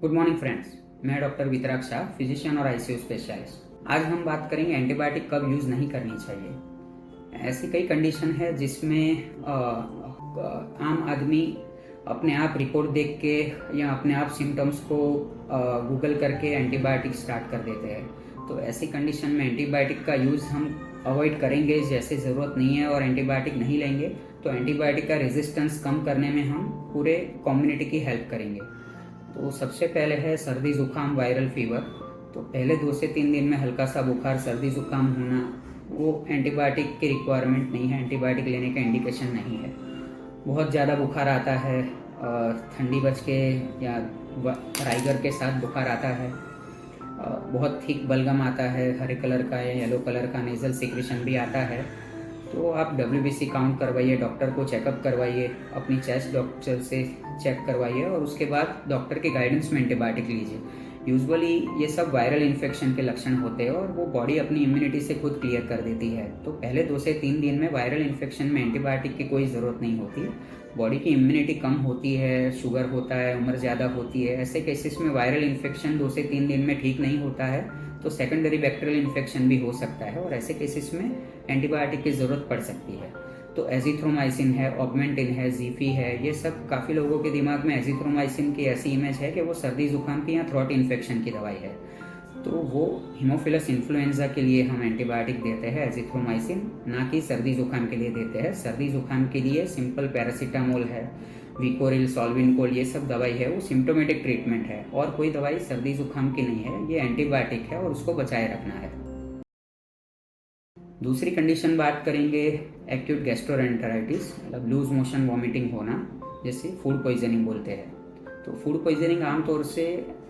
Good morning friends. मैं doctor वितराग Shah, physician और ICU specialist. आज हम बात करेंगे एंटीबायोटिक कब यूज़ नहीं करनी चाहिए। ऐसी कई कंडीशन है जिसमें आम आदमी अपने आप रिपोर्ट देख के या अपने आप सिम्टम्स को गूगल करके एंटीबायोटिक स्टार्ट कर देते हैं। तो ऐसी कंडीशन में एंटीबायोटिक का यूज़ हम अवॉइड करेंगे जैसे ज़रूरत नहीं है और एंटीबायोटिक नहीं लेंगे तो एंटीबायोटिक का रेजिस्टेंस कम करने में हम पूरे कम्युनिटी की हेल्प करेंगे। तो सबसे पहले है सर्दी जुकाम वायरल फीवर। तो पहले 2 से 3 दिन में हल्का सा बुखार सर्दी जुकाम होना वो एंटीबायोटिक की रिक्वायरमेंट नहीं है, एंटीबायोटिक लेने का इंडिकेशन नहीं है। बहुत ज़्यादा बुखार आता है, ठंडी बच के या राइगर के साथ बुखार आता है, बहुत थिक बलगम आता है, हरे कलर का या येलो कलर का नेजल सिक्रेशन भी आता है, तो आप WBC काउंट करवाइए, डॉक्टर को चेकअप करवाइए, अपनी चेस्ट डॉक्टर से चेक करवाइए और उसके बाद डॉक्टर के गाइडेंस में एंटीबायोटिक लीजिए। यूजुअली ये सब वायरल इन्फेक्शन के लक्षण होते हैं और वो बॉडी अपनी इम्यूनिटी से खुद क्लियर कर देती है। तो पहले 2 से 3 दिन में वायरल इन्फेक्शन में एंटीबायोटिक की कोई ज़रूरत नहीं होती। बॉडी की इम्यूनिटी कम होती है, शुगर होता है, उम्र ज़्यादा होती है, ऐसे केसेस में वायरल इन्फेक्शन 2 से 3 दिन में ठीक नहीं होता है तो सेकेंडरी बैक्टीरियल इन्फेक्शन भी हो सकता है और ऐसे केसेस में एंटीबायोटिक की ज़रूरत पड़ सकती है। तो एजिथ्रोमाइसिन है, ऑगमेंटिन है, जीफी है, ये सब काफ़ी लोगों के दिमाग में एजिथ्रोमाइसिन की ऐसी इमेज है कि वो सर्दी जुकाम की या थ्रोट इन्फेक्शन की दवाई है। तो वो हीमोफिलस इन्फ्लुएंजा के लिए हम एंटीबायोटिक देते हैं एजिथ्रोमाइसिन, ना कि सर्दी जुकाम के लिए देते हैं। सर्दी जुकाम के लिए सिंपल पैरासीटामोल है, विकोरिल, सॉल्विनकोल, ये सब दवाई है वो सिम्टोमेटिक ट्रीटमेंट है और कोई दवाई सर्दी जुकाम की नहीं है, ये एंटीबायोटिक है और उसको बचाए रखना है। दूसरी कंडीशन बात करेंगे एक्यूट गैस्ट्रोएंटेराइटिस, मतलब लूज मोशन वॉमिटिंग होना, जैसे फूड पॉइजनिंग बोलते हैं। तो फूड पॉइजनिंग आमतौर से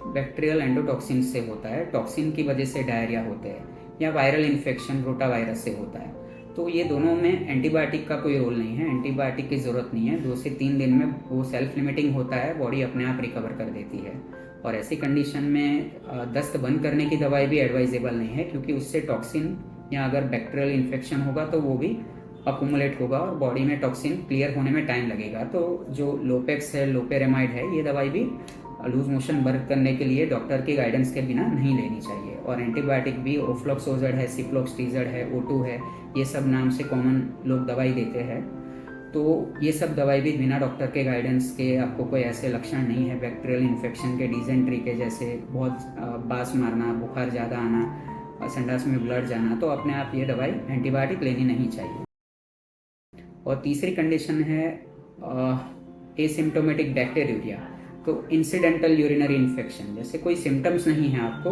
बैक्टीरियल एंडोटॉक्सिन से होता है, टॉक्सिन की वजह से डायरिया होते हैं या वायरल इन्फेक्शन रोटा वायरस से होता है। तो ये दोनों में एंटीबायोटिक का कोई रोल नहीं है, एंटीबायोटिक की ज़रूरत नहीं है। 2 से 3 दिन में वो सेल्फ लिमिटिंग होता है, बॉडी अपने आप रिकवर कर देती है। और ऐसी कंडीशन में दस्त बंद करने की दवाई भी एडवाइजेबल नहीं है क्योंकि उससे टॉक्सिन या अगर बैक्टीरियल इन्फेक्शन होगा तो वो भी अकुमुलेट होगा और बॉडी में टॉक्सिन क्लियर होने में टाइम लगेगा। तो जो लोपेक्स है, लोपेरेमाइड है, ये दवाई भी लूज मोशन बंद करने के लिए डॉक्टर की गाइडेंस के बिना नहीं लेनी चाहिए। और एंटीबायोटिक भी ओफ्लॉक्सोजड है, सिप्लोक्सटीजड है, O2 है, ये सब नाम से कॉमन लोग दवाई देते हैं। तो ये सब दवाई भी बिना डॉक्टर के गाइडेंस के, आपको कोई ऐसे लक्षण नहीं है बैक्टीरियल इन्फेक्शन के, डिजेंट्री के, जैसे बहुत बास मारना, बुखार ज़्यादा आना, संडास में ब्लड जाना, तो अपने आप ये दवाई एंटीबायोटिक लेनी नहीं चाहिए। और तीसरी कंडीशन है एसिम्टोमेटिक बैक्टीरिया। तो इंसिडेंटल यूरिनरी इन्फेक्शन, जैसे कोई सिम्टम्स नहीं है, आपको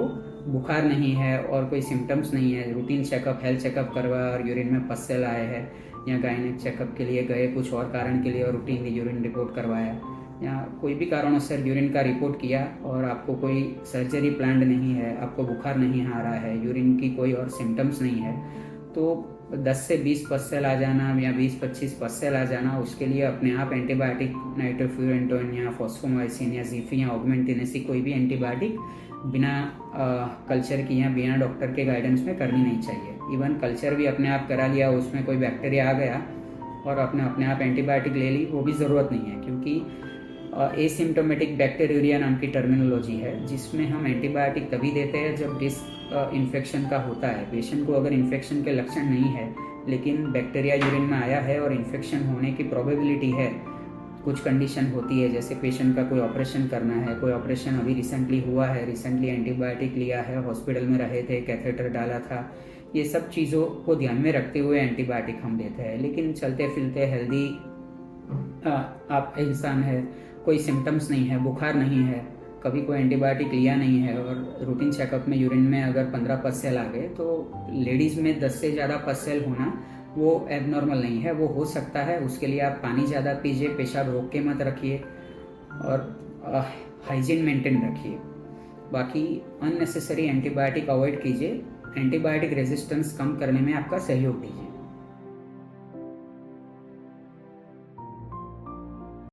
बुखार नहीं है और कोई सिम्टम्स नहीं है, रूटीन चेकअप, हेल्थ चेकअप करवाया और यूरिन में पस सेल आए हैं, या गायनेक चेकअप के लिए गए कुछ और कारण के लिए और रूटीन यूरिन रिपोर्ट करवाया, या कोई भी कारणों से यूरिन का रिपोर्ट किया और आपको कोई सर्जरी प्लान्ड नहीं है, आपको बुखार नहीं आ रहा है, यूरिन की कोई और सिम्टम्स नहीं है, तो 10 से 20 पस्सेल आ जाना या 20-25 पस्सेल आ जाना, उसके लिए अपने आप एंटीबायोटिक नाइट्रोफ्यूरेंटोइन या फॉस्फोमाइसिन या जीफी या ऑगमेंटिन, ऐसी कोई भी एंटीबायोटिक बिना कल्चर की या बिना डॉक्टर के गाइडेंस में करनी नहीं चाहिए। इवन कल्चर भी अपने आप करा लिया, उसमें कोई बैक्टीरिया आ गया और अपने आप एंटीबायोटिक ले ली, वो भी ज़रूरत नहीं है क्योंकि एसिम्टोमेटिक बैक्टीरिया नाम की टर्मिनोलॉजी है जिसमें हम एंटीबायोटिक तभी देते हैं जब डिस्क इन्फेक्शन का होता है। पेशेंट को अगर इन्फेक्शन के लक्षण नहीं है लेकिन बैक्टीरिया यूरिन में आया है और इन्फेक्शन होने की प्रोबेबिलिटी है, कुछ कंडीशन होती है जैसे पेशेंट का कोई ऑपरेशन करना है, कोई ऑपरेशन अभी रिसेंटली हुआ है, रिसेंटली एंटीबायोटिक लिया है, हॉस्पिटल में रहे थे, कैथेटर डाला था, ये सब चीज़ों को ध्यान में रखते हुए एंटीबायोटिक हम देते हैं। लेकिन चलते फिरते हेल्दी आप इंसान है, कोई सिम्टम्स नहीं है, बुखार नहीं है, कभी कोई एंटीबायोटिक लिया नहीं है और रूटीन चेकअप में यूरिन में अगर 15 पस्सेल आ गए, तो लेडीज़ में 10 से ज़्यादा पस्सेल होना वो एबनॉर्मल नहीं है, वो हो सकता है। उसके लिए आप पानी ज़्यादा पीजिए, पेशाब रोक के मत रखिए और हाइजीन मेंटेन रखिए। बाकी अननेसेसरी एंटीबायोटिक अवॉइड कीजिए, एंटीबायोटिक रेजिस्टेंस कम करने में आपका सहयोग दीजिए।